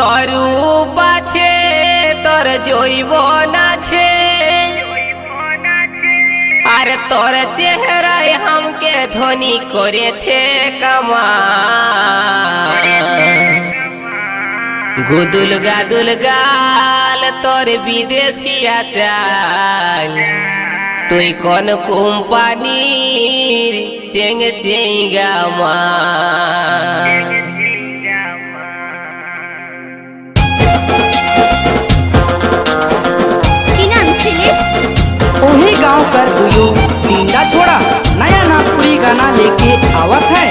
তরু বাছে তোর জৈবন আছে আর তোর চেহারায় हमके ধনী করেছে কামাল গুদুল গাদুল গাল তোর বিদেশিয়া চাল তুই কোন কোম্পানির চেং চেঙ্গা মাল वही गांव कर दुयो तीनदा छोड़ा नया नागपुरी गाना लेके आवत है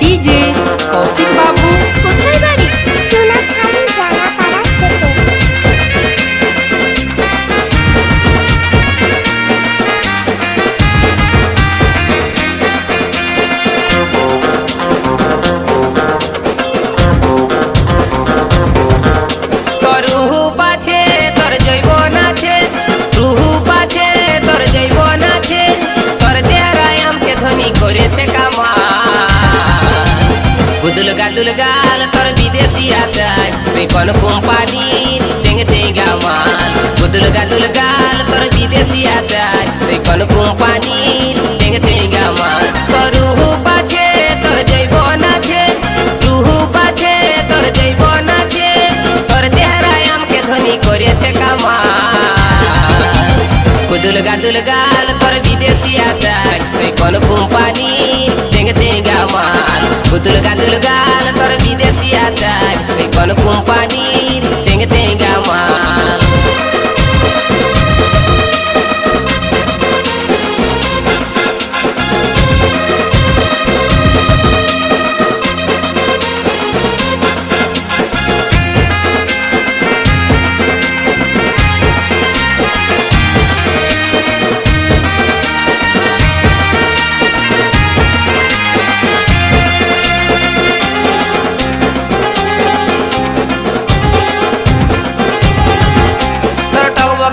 डीजे कौशिक बाबू। কোথায় বাড়ি? চুনাখালী জানাপাড়া থেকে। তোর রূপ আছে তোর জৈবন আছে রূপ আছে তোর জৈবন আছে তোর চেহারায় हमके ধনী করেছে কামাল গুদুল গাদুল গাল তোর বিদেশি আচার তুই কোন কোম্পানির চেঙ্গে চেঙ্গা মাল গুদুল গাদুল গাল তোর বিদেশি আচার তুই কোন কোম্পানির চেঙ্গে চেঙ্গা মাল তোর রূপ আছে তোর জৈবন আছে রূপ আছে তোর জৈবন আছে তোর চেহারায় हमके ধনী করেছে কামাল গুদুল গাদুল গাল তোর বিদেশি আচার তুই কোন কোম্পানির চেঙ্গে চেঙ্গা মাল গুদুল গাদুল গাল তোর বিদেশি আচার তুই কোন কোম্পানির চেঙ্গে চেঙ্গা মাল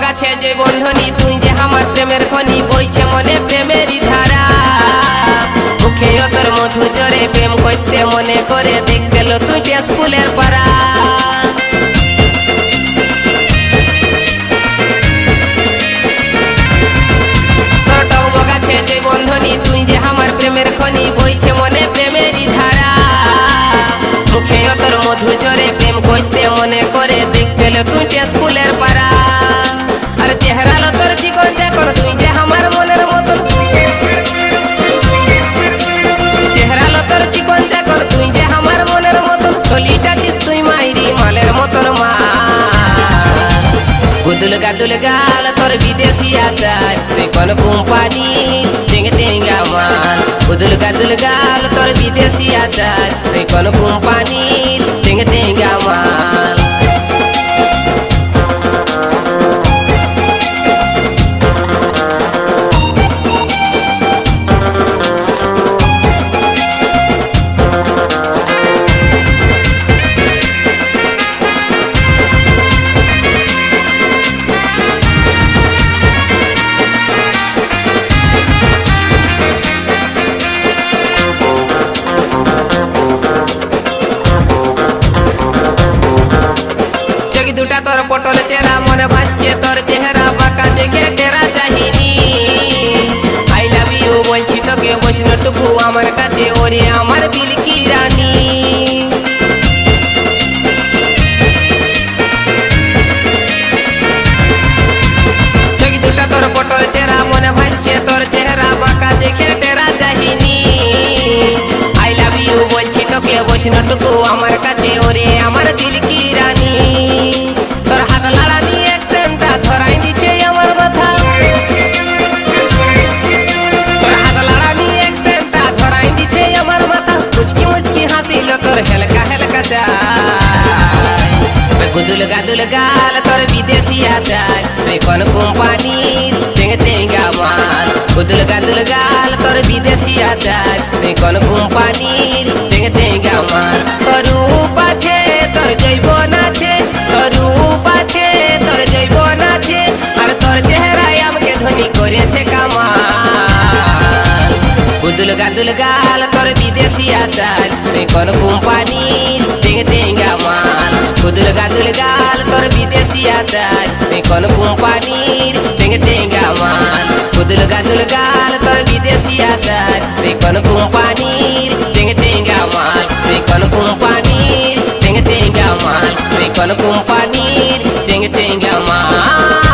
গাছে যে বন্ধনী তুই যে আমার প্রেমের খনি বইছে মনে প্রেমেরই ধারা মুখে তোর মধু জরে প্রেম করতে মনে করে দেখতে লো তুই স্কুলের পাড়া তোর টক গাছে যে বন্ধনী তুই যে আমার প্রেমের খনি বইছে মনে প্রেমেরই ধারা মুখে তোর মধু জরে প্রেম করতে মনে করে দেখতে লো তুই স্কুলের পাড়া আর চেহারা লো তোর জীবন চাকর তুই যে আমার মনের মতন চেহারা লো তোর জীবন চাকর তুই যে আমার মনের মতন ছলিটাছিস তুই মাইরি মালের মতন মাল গুদুল গাদুল গাল তোর বিদেশি আচার তুই কোন কোম্পানি চেঙ্গে চেঙ্গা মাল গুদুল গাদুল গাল তোর বিদেশি আচার তুই কোন কোম্পানি চেঙ্গে চেঙ্গা মাল দুটা তোর পটল চেহারা মনে ভাসছে তোর চেহারা বাঁকা চোখে টেরা চাহিনি আই লাভ ইউ বলছি তোকে বৈষ্ণটুকু আমার কাছে ওরে আমার দিল কি রানী চোখ দুটা তোর পটল চেহারা মনে ভাসছে তোর চেহারা বাঁকা চোখে টেরা চাহিনি আই লাভ ইউ বলছি তোকে বৈষ্ণটুকু আমার কাছে ওরে আমার দিল কি রানী তোর হাত লাড়ানি অ্যাকসেন্টটা ধরাই দিছে আমার মাথা তোর হাত লাড়ানি অ্যাকসেন্টটা ধরাই দিছে আমার মাথা মুচকি মুচকি হাসিল তোর হেলকা হেলকা চাই গুদুল গাদুল গাল তোর বিদেশি আচার তুই কোন কোম্পানির চেঙ্গে চেঙ্গা মাল গুদুল গাদুল গাল তোর বিদেশি আচার তুই কোন কোম্পানির চেঙ্গে চেঙ্গা মাল তোর রূপ আছে তোর জৈবন আছে তোর রূপ আছে তোর জৈবন আছে আর তোর চেহারায় আমাকে ধনী করেছে কামাল কুদুল গাল তোর বিদেশি আচার তুই কোন কোম্পানির চেঙ্গা মাল কুদুল গাল তোর বিদেশি আচার তুই কোন কোম্পানির চেঙ্গা মাল কুদুল গাল তোর বিদেশি আচার তুই কোন কোম্পানির চেঙ্গা মাল তুই কোন কোম্পানির চেঙ্গা মাল তুই কোন কোম্পানির চেঙ্গা মাল